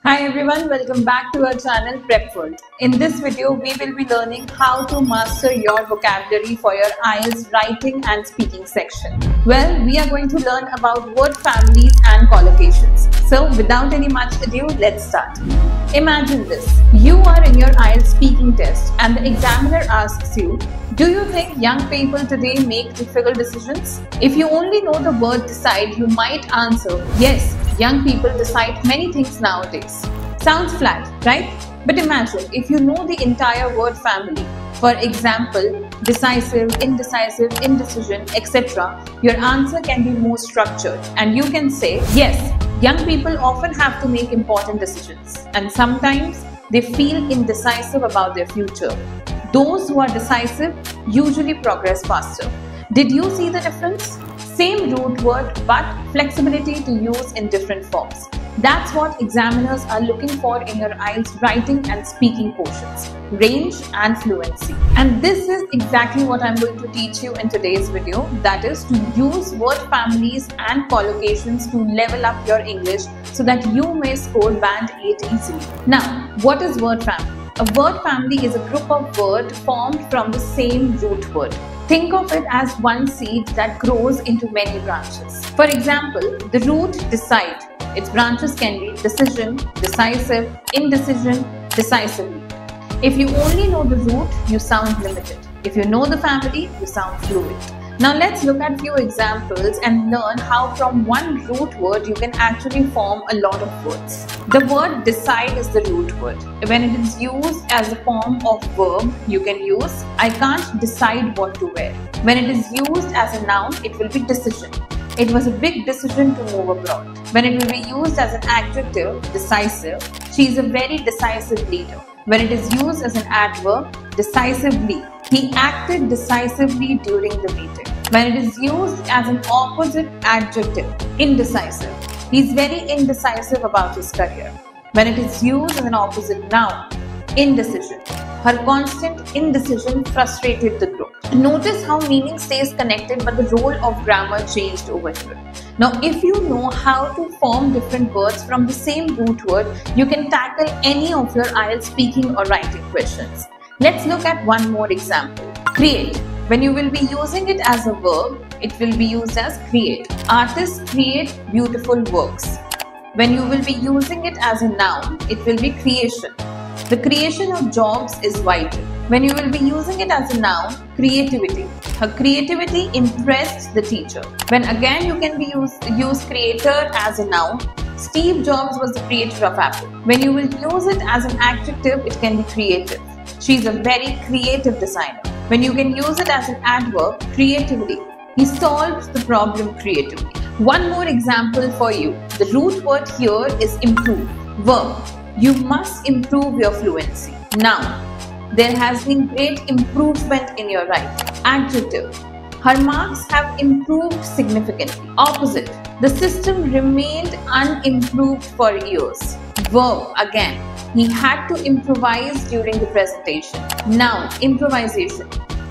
Hi everyone, welcome back to our channel Prep World. In this video, we will be learning how to master your vocabulary for your IELTS writing and speaking section. Well, we are going to learn about word families and collocations. So without any much ado, let's start. Imagine this. You are in your IELTS speaking test and the examiner asks you, do you think young people today make difficult decisions? If you only know the word decide, you might answer, yes, young people decide many things nowadays. Sounds flat, right? But imagine if you know the entire word family. For example, decisive, indecisive, indecision, etc. Your answer can be more structured and you can say, yes, young people often have to make important decisions and sometimes they feel indecisive about their future. Those who are decisive usually progress faster. Did you see the difference? Same root word but flexibility to use in different forms. That's what examiners are looking for in your IELTS writing and speaking portions, range and fluency. And this is exactly what I'm going to teach you in today's video, that is to use word families and collocations to level up your English so that you may score band 8 easily. Now, what is word family? A word family is a group of words formed from the same root word. Think of it as one seed that grows into many branches. For example, the root decide. Its branches can be decision, decisive, indecision, decisively. If you only know the root, you sound limited. If you know the family, you sound fluent. Now let's look at few examples and learn how from one root word you can actually form a lot of words. The word decide is the root word. When it is used as a form of verb, you can use I can't decide what to wear. When it is used as a noun, it will be decision. It was a big decision to move abroad. When it will be used as an adjective, decisive, she is a very decisive leader. When it is used as an adverb, decisively, he acted decisively during the meeting. When it is used as an opposite adjective, indecisive, he is very indecisive about his career. When it is used as an opposite noun, indecision, her constant indecision frustrated the group. Notice how meaning stays connected but the role of grammar changed over here. Now if you know how to form different words from the same root word, you can tackle any of your IELTS speaking or writing questions. Let's look at one more example. Create. When you will be using it as a verb, it will be used as create. Artists create beautiful works. When you will be using it as a noun, it will be creation. The creation of jobs is vital. When you will be using it as a noun, creativity. Her creativity impressed the teacher. When again you can be use creator as a noun, Steve Jobs was the creator of Apple. When you will use it as an adjective, it can be creative. She is a very creative designer. When you can use it as an adverb, creatively. He solves the problem creatively. One more example for you. The root word here is improve. Verb. You must improve your fluency. Noun. There has been great improvement in your writing. Adjective. Her marks have improved significantly. Opposite. The system remained unimproved for years. Verb again. He had to improvise during the presentation. Noun. Improvisation.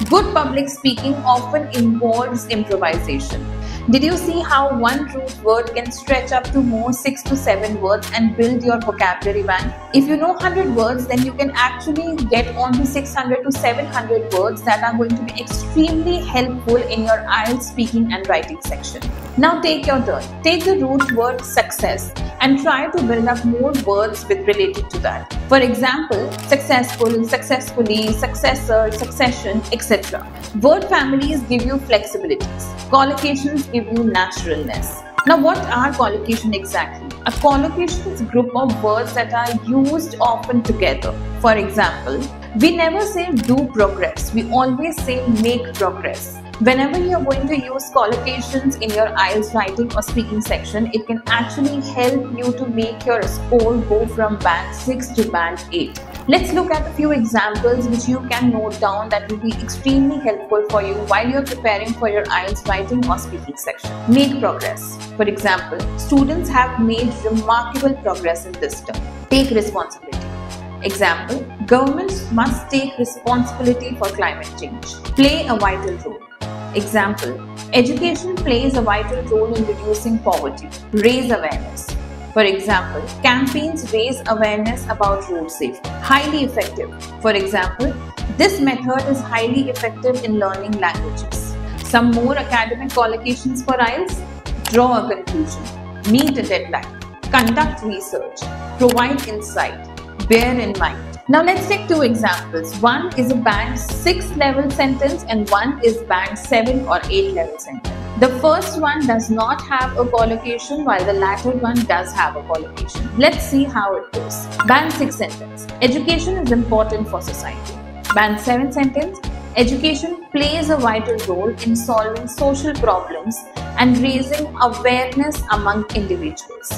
Good public speaking often involves improvisation. Did you see how one root word can stretch up to more 6 to 7 words and build your vocabulary bank? If you know 100 words, then you can actually get onto 600 to 700 words that are going to be extremely helpful in your IELTS speaking and writing section. Now take your turn. Take the root word success and try to build up more words with related to that. For example, successful, successfully, successor, succession, etc. Word families give you flexibilities. Collocations give you naturalness. Now what are collocation exactly? A collocation is a group of words that are used often together. For example, we never say do progress, we always say make progress. Whenever you are going to use collocations in your IELTS writing or speaking section, it can actually help you to make your score go from band 6 to band 8. Let's look at a few examples which you can note down that will be extremely helpful for you while you're preparing for your IELTS writing or speaking section. Make progress. For example, students have made remarkable progress in this term. Take responsibility. Example, governments must take responsibility for climate change. Play a vital role. Example, education plays a vital role in reducing poverty. Raise awareness. For example, campaigns raise awareness about road safety. Highly effective. For example, this method is highly effective in learning languages. Some more academic collocations for IELTS: draw a conclusion, meet a deadline, conduct research, provide insight, bear in mind. Now let's take two examples. One is a band 6 level sentence and one is band 7 or 8 level sentence. The first one does not have a collocation while the latter one does have a collocation. Let's see how it goes. Band 6 sentence: education is important for society. Band 7 sentence: education plays a vital role in solving social problems and raising awareness among individuals.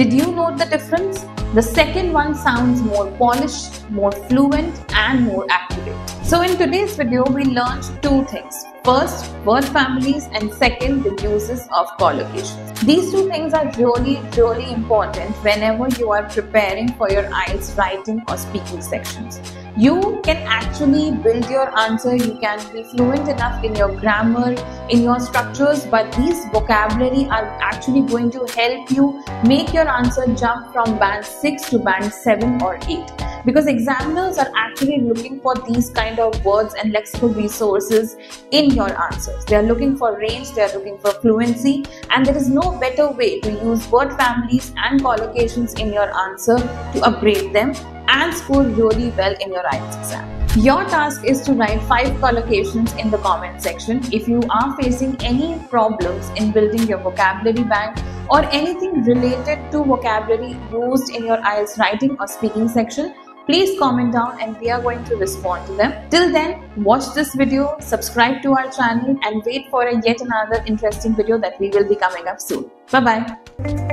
Did you note the difference? The second one sounds more polished, more fluent and more accurate. So in today's video, we learned two things. First, word families, and second, the uses of collocations. These two things are really important whenever you are preparing for your IELTS writing or speaking sections. You can actually build your answer, you can be fluent enough in your grammar, in your structures, but these vocabulary are actually going to help you make your answer jump from band 6 to band 7 or 8. Because examiners are actually looking for these kind of words and lexical resources in your answers. They are looking for range, they are looking for fluency, and there is no better way to use word families and collocations in your answer to upgrade them and score really well in your IELTS exam. Your task is to write 5 collocations in the comment section. If you are facing any problems in building your vocabulary bank or anything related to vocabulary used in your IELTS writing or speaking section, please comment down and we are going to respond to them. Till then, watch this video, subscribe to our channel and wait for yet another interesting video that we will be coming up soon. Bye-bye.